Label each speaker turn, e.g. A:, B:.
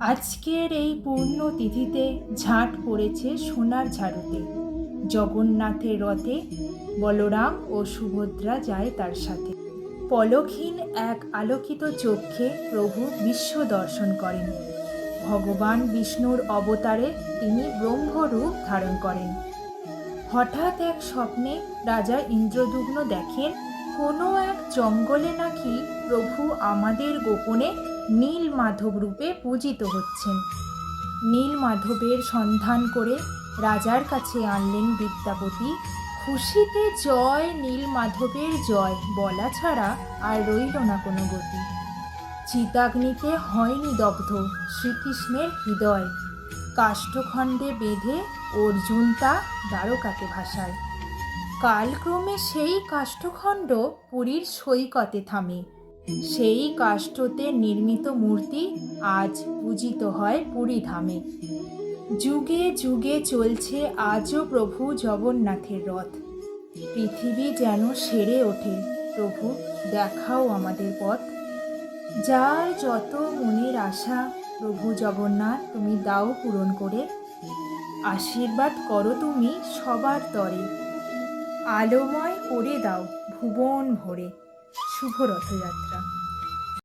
A: আজকের এই পূর্ণ তিথিতে ঝাঁট পড়েছে সোনার ঝাড়ুতে। জগন্নাথের রথে বলরাম ও সুভদ্রা যায় তার সাথে। পলকহীন এক আলোকিত চক্ষে প্রভু বিশ্ব দর্শন করেন। ভগবান বিষ্ণুর অবতারে তিনি ব্রহ্মরূপ ধারণ করেন। হঠাৎ এক স্বপ্নে রাজা ইন্দ্রদুগ্ন দেখেন কোনো এক জঙ্গলে নাকি প্রভু আমাদের গোপনে নীলমাধব রূপে পূজিত হচ্ছেন। নীলমাধবের সন্ধান করে রাজার কাছে আনলেন বিদ্যাপতি। খুশিতে জয় নীলমাধবের জয় বলা ছাড়া আর রইল না কোনো গতি। চিতাগ্নিতে হয়নি দগ্ধ শ্রীকৃষ্ণের হৃদয়। কাষ্ঠখণ্ডে বেঁধে অর্জুন তা দ্বারকাতে ভাসায়। কালক্রমে সেই কাষ্ঠখণ্ড পুরীর সৈকতে থামে। সেই কাষ্ঠতে নির্মিত মূর্তি আজ পূজিত হয় পুরী ধামে। যুগে যুগে চলছে আজও প্রভু জগন্নাথের রথ। পৃথিবী যেন সেরে ওঠে, প্রভু দেখাও আমাদের পথ। যার যত মনের আশা প্রভু জগন্নাথ তুমি দাও পূরণ করে। আশীর্বাদ করো তুমি সবার তরে, আলোময় করে দাও ভুবন ভরে। শুভ রথযাত্রা।